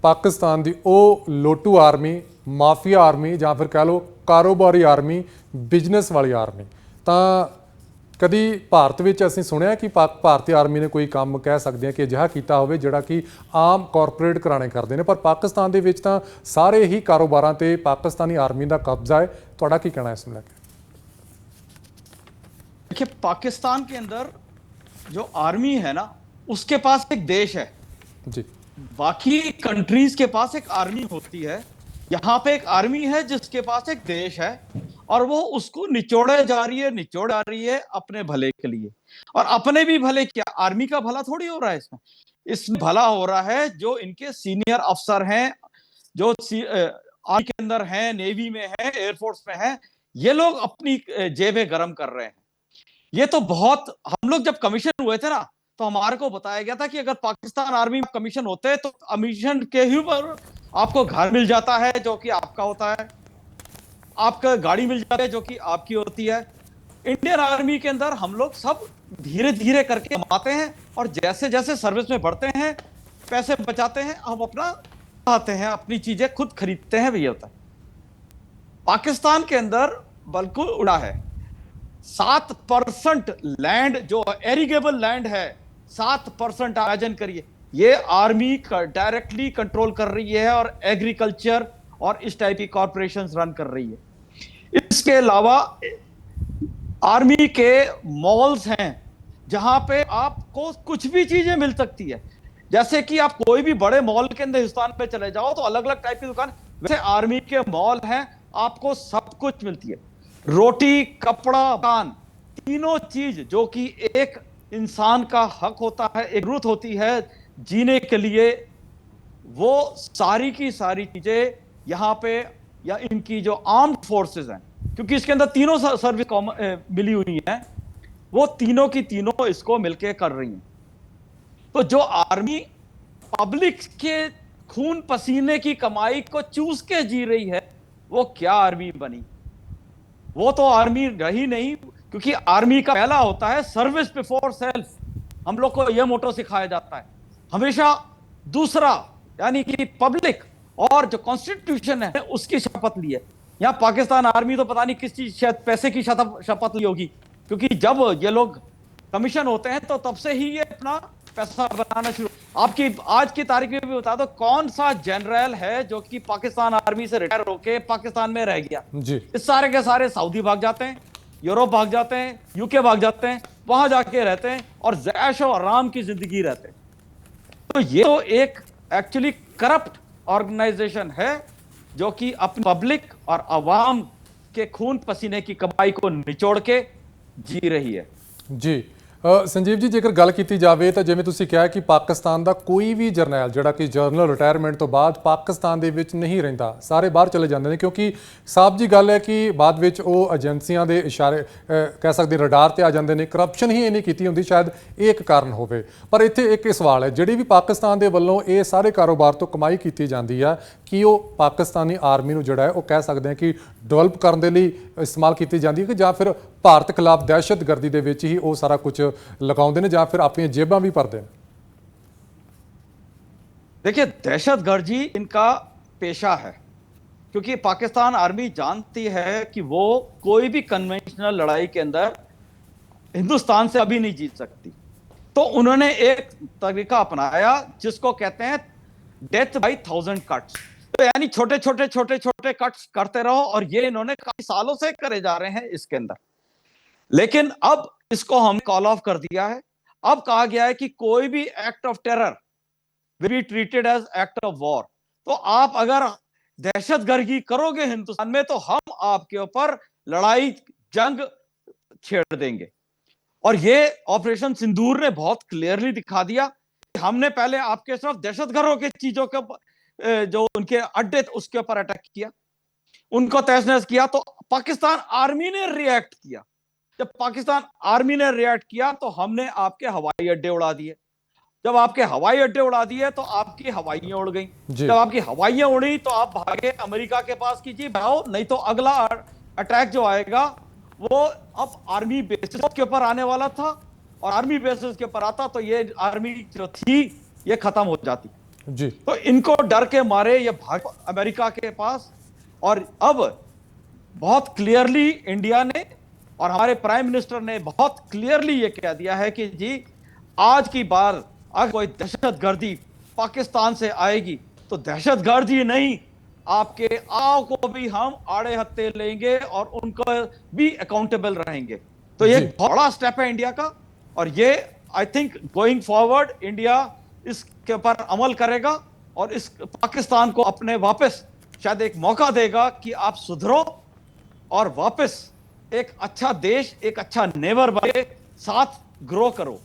पाकिस्तान की ਉਹ ਲੋਟੂ army mafia army ਜਾਂ ਫਿਰ ਕਹਿ ਲਓ ਕਾਰੋਬਾਰੀ ਆਰਮੀ ਬਿਜ਼ਨਸ ਵਾਲੀ ਆਰਮੀ ਤਾਂ ਕਦੀ ਭਾਰਤ ਵਿੱਚ ਅਸੀਂ ਸੁਣਿਆ ਕਿ ਭਾਰਤੀ ਆਰਮੀ ਨੇ ਕੋਈ ਕੰਮ ਕਹਿ ਸਕਦੇ ਹਾਂ ਕਿ ਅਜਿਹਾ ਕੀਤਾ ਹੋਵੇ ਜਿਹੜਾ ਕਿ ਆਮ ਕਾਰਪੋਰੇਟ ਘਰਾਣੇ ਕਰਦੇ ਨੇ ਪਰ ਪਾਕਿस्तान ਦੇ ਵਿੱਚ ਤਾਂ ਸਾਰੇ ਹੀ ਕਾਰੋਬਾਰਾਂ ਤੇ ਪਾਕਿस्तानी ਆਰਮੀ ਦਾ ਕਬਜ਼ਾ ਹੈ। ਤੁਹਾਡਾ ਕੀ ਕਹਿਣਾ ਇਸ ਨੂੰ ਲੈ ਕੇ? देखिए, पाकिस्तान के अंदर जो आर्मी है ना, उसके पास एक देश है जी। बाकी कंट्रीज के पास एक आर्मी होती है। यहाँ पे एक आर्मी है जिसके पास एक देश है और वो उसको निचोड़े जा रही है अपने भले के लिए। और अपने भी भले क्या, आर्मी का भला थोड़ी हो रहा है इसमें भला हो रहा है जो इनके सीनियर अफसर हैं, जो आर्मी के अंदर हैं, नेवी में हैं, एयरफोर्स में हैं, ये लोग अपनी जेबें गर्म कर रहे हैं। ये तो बहुत, हम लोग जब कमीशन हुए थे ना तो हमारे को बताया गया था कि अगर पाकिस्तान आर्मी में कमीशन होते तो कमीशन के ही पर आपको घर मिल जाता है जो कि आपका होता है, आपका गाड़ी मिल जाती है जो कि आपकी होती है। इंडियन आर्मी के अंदर हम लोग सब धीरे धीरे करके कमाते हैं और जैसे जैसे सर्विस में बढ़ते हैं, पैसे बचाते हैं, हम अपना आते हैं, अपनी चीजें खुद खरीदते हैं। भैया होता है पाकिस्तान के अंदर बिल्कुल उड़ा है। 7% लैंड जो एरिगेबल लैंड है, 7% इमेजिन करिए, ये आर्मी डायरेक्टली कंट्रोल कर रही है और एग्रीकल्चर और इस टाइप की कॉर्पोरेशंस रन कर रही है। इसके अलावा आर्मी के मॉल्स हैं जहां पे आपको कुछ भी चीजें मिल सकती है। जैसे कि आप कोई भी बड़े मॉल के अंदर हिंदुस्तान पे चले जाओ तो अलग अलग टाइप की दुकान, वैसे आर्मी के मॉल हैं, आपको सब कुछ मिलती है। रोटी, कपड़ा, मकान, तीनों चीज जो कि एक इंसान का हक होता है, एक जरूरत होती है जीने के लिए, वो सारी की सारी चीजें यहाँ पे या इनकी जो आर्म्ड फोर्सेस हैं, क्योंकि इसके अंदर तीनों सर्विस मिली हुई हैं, वो तीनों की तीनों इसको मिलके कर रही हैं। तो जो आर्मी पब्लिक के खून पसीने की कमाई को चूस के जी रही है, वो क्या आर्मी बनी? वो तो आर्मी रही नहीं, क्योंकि आर्मी का पहला होता है सर्विस बिफोर सेल्फ। हम लोग को यह मोटो सिखाया जाता है हमेशा। दूसरा यानी कि पब्लिक और जो कॉन्स्टिट्यूशन है उसकी शपथ ली है। यहां पाकिस्तान आर्मी तो पता नहीं किस चीज, शायद पैसे की शपथ ली होगी, क्योंकि जब ये लोग कमीशन होते हैं तो तब से ही ये अपना पैसा बनाना शुरू। आपकी आज की तारीख में भी बता दो कौन सा जनरल है जो कि पाकिस्तान आर्मी से रिटायर होके पाकिस्तान में रह गया जी। इस सारे के सारे सऊदी भाग जाते हैं, यूरोप भाग जाते हैं, यूके भाग जाते हैं, वहां जाके रहते हैं और जैशो आराम की जिंदगी रहते हैं। तो ये तो एक एक्चुअली करप्ट ऑर्गेनाइजेशन है जो कि अपनी पब्लिक और अवाम के खून पसीने की कमाई को निचोड़ के जी रही है जी। संजीव जी, जेकर गल की जाए तो जिवें तुसीं कहा कि पाकिस्तान का कोई भी जरनैल जिहड़ा कि जनरल रिटायरमेंट तो बाद पाकिस्तान दे विच नहीं रहिंदा, सारे बाहर चले जाते हैं, क्योंकि साफ जी गल है कि बाद विच वो एजेंसियां दे इशारे कह सकते रडार ते आ जाते हैं, करप्शन ही इन्नी कीती हुंदी, शायद एक कारण होवे। पर इत्थे एक सवाल है, जिहड़ी भी पाकिस्तान दे वल्लों ये सारे कारोबार तो कमाई की जाती है कि वो पाकिस्तानी आर्मी नूं जिहड़ा है वो कह सकते हैं कि डेवलप करने के लिए इस्तेमाल की जाती है, कि जां फिर भारत खिलाफ दहशतगर्दी दे विच ही वो सारा कुछ लगाउंदे ने, जां फिर अपनी जेबां भी भरदे ने? देखिए, दहशतगर्दी इनका पेशा है, क्योंकि पाकिस्तान आर्मी जानती है कि वो कोई भी कन्वेंशनल लड़ाई के अंदर हिंदुस्तान से अभी नहीं जीत सकती। तो उन्होंने एक तरीका अपनाया जिसको कहते हैं डेथ बाय 1000 कट्स। तो यानी छोटे छोटे छोटे छोटे कट्स करते रहो, और ये इन्होंने काफी सालों से करे जा रहे हैं इसके अंदर। लेकिन अब इसको हम कॉल ऑफ कर दिया है। अब कहा गया है कि कोई भी act of terror will be treated as act of war. तो आप अगर दहशतगर्दी करोगे हिंदुस्तान में तो हम आपके ऊपर लड़ाई जंग छेड़ देंगे। और ये ऑपरेशन सिंदूर ने बहुत क्लियरली दिखा दिया कि हमने पहले आपके सिर्फ दहशतगर्दों के चीजों के जो उनके अड्डे उसके ऊपर अटैक किया, उनको तहस नहस किया, तो पाकिस्तान आर्मी ने रिएक्ट किया। जब पाकिस्तान आर्मी ने रिएक्ट किया तो हमने आपके हवाई अड्डे उड़ा दिए। जब आपके हवाई अड्डे उड़ा दिए तो आपकी हवाइयां उड़ गई। जब आपकी हवाइयां उड़ी तो आप भागे अमेरिका के पास की, जी भाओ, नहीं तो अगला अटैक जो आएगा वो अब आर्मी बेसिस के ऊपर आने वाला था, और आर्मी बेसिस के ऊपर आता तो ये आर्मी जो थी ये खत्म हो जाती। जी। तो इनको डर के मारे ये भाग अमेरिका के पास। और अब बहुत क्लियरली इंडिया ने और हमारे प्राइम मिनिस्टर ने बहुत क्लियरली ये कह दिया है कि जी आज की बार अगर कोई दहशतगर्दी पाकिस्तान से आएगी तो दहशतगर्दी नहीं, आपके आओ को भी हम आड़े हत्थे लेंगे और उनको भी अकाउंटेबल रहेंगे। तो ये जी। एक बड़ा स्टेप है इंडिया का। और ये I think going forward India इसके ऊपर अमल करेगा और इस पाकिस्तान को अपने वापस शायद एक मौका देगा कि आप सुधरो और वापस एक अच्छा देश, एक अच्छा नेबर बने, साथ ग्रो करो।